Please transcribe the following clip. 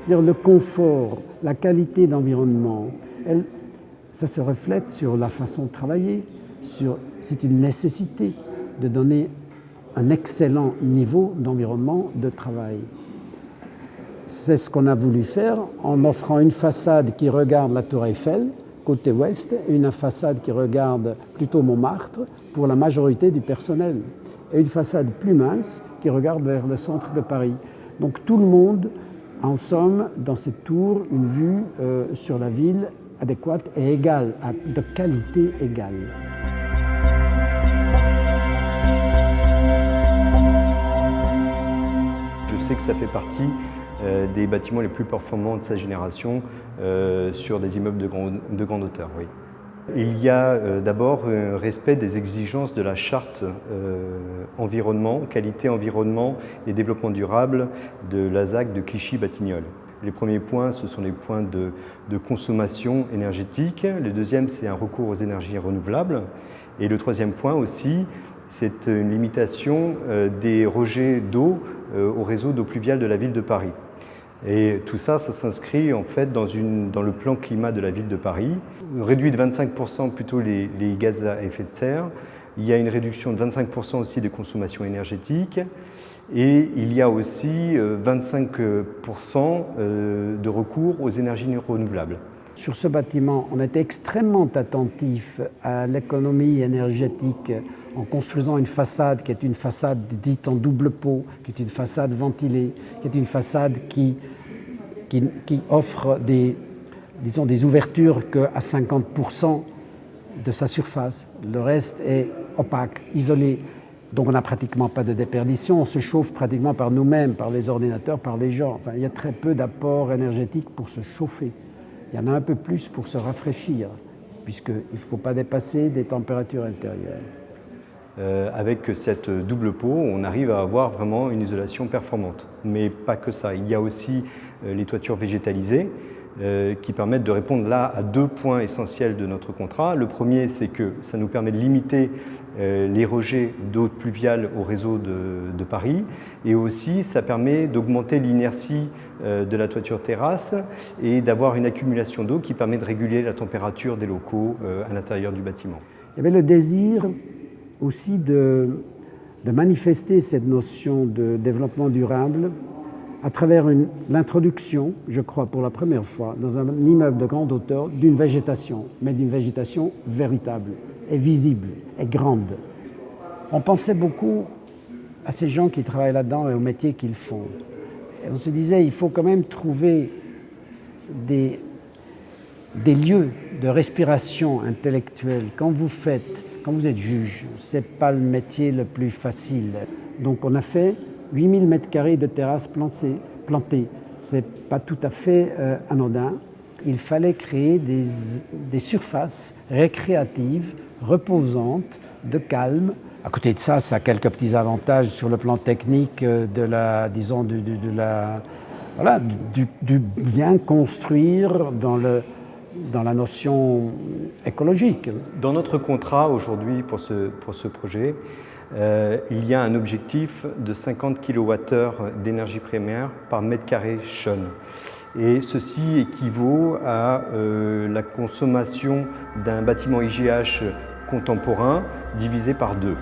C'est-à-dire le confort, la qualité d'environnement, ça se reflète sur la façon de travailler. C'est une nécessité de donner un excellent niveau d'environnement de travail. C'est ce qu'on a voulu faire en offrant une façade qui regarde la Tour Eiffel, côté ouest, et une façade qui regarde plutôt Montmartre pour la majorité du personnel, et une façade plus mince qui regarde vers le centre de Paris. Donc tout le monde, en somme, dans cette tour, une vue sur la ville adéquate et égale, de qualité égale. Je sais que ça fait partie des bâtiments les plus performants de sa génération sur des immeubles de grande hauteur. Oui. Il y a d'abord un respect des exigences de la charte environnement, qualité environnement et développement durable de la ZAC de Clichy-Batignolles. Les premiers points, ce sont les points de consommation énergétique. Le deuxième, c'est un recours aux énergies renouvelables. Et le troisième point aussi, c'est une limitation des rejets d'eau au réseau d'eau pluviale de la ville de Paris. Et tout ça, ça s'inscrit en fait dans le plan climat de la ville de Paris. On réduit de 25% plutôt les gaz à effet de serre. Il y a une réduction de 25% aussi des consommations énergétiques. Et il y a aussi 25% de recours aux énergies renouvelables. Sur ce bâtiment, on était extrêmement attentif à l'économie énergétique en construisant une façade qui est une façade dite en double pot, qui est une façade ventilée, qui est une façade qui offre des ouvertures qu'à 50% de sa surface. Le reste est opaque, isolé. Donc on n'a pratiquement pas de déperdition, on se chauffe pratiquement par nous-mêmes, par les ordinateurs, par les gens. Enfin, il y a très peu d'apport énergétique pour se chauffer. Il y en a un peu plus pour se rafraîchir, puisqu'il ne faut pas dépasser des températures intérieures. Avec cette double peau, on arrive à avoir vraiment une isolation performante. Mais pas que ça, il y a aussi les toitures végétalisées qui permettent de répondre là à deux points essentiels de notre contrat. Le premier, c'est que ça nous permet de limiter les rejets d'eau pluviale au réseau de Paris, et aussi ça permet d'augmenter l'inertie de la toiture terrasse et d'avoir une accumulation d'eau qui permet de réguler la température des locaux à l'intérieur du bâtiment. Il y avait le désir aussi de manifester cette notion de développement durable à travers l'introduction, je crois pour la première fois, dans un immeuble de grande hauteur, d'une végétation, mais d'une végétation véritable et visible et grande. On pensait beaucoup à ces gens qui travaillent là-dedans et au métier qu'ils font. Et on se disait, il faut quand même trouver des lieux de respiration intellectuelle. Quand vous êtes juge, ce n'est pas le métier le plus facile. Donc on a fait 8000 m² de terrasses plantées. Ce n'est pas tout à fait anodin. Il fallait créer des surfaces récréatives, reposantes, de calme. À côté de ça, ça a quelques petits avantages sur le plan technique du bien construire dans la notion écologique. Dans notre contrat aujourd'hui pour ce projet, il y a un objectif de 50 kWh d'énergie primaire par mètre carré Schon. Et ceci équivaut à la consommation d'un bâtiment IGH contemporain divisé par 2.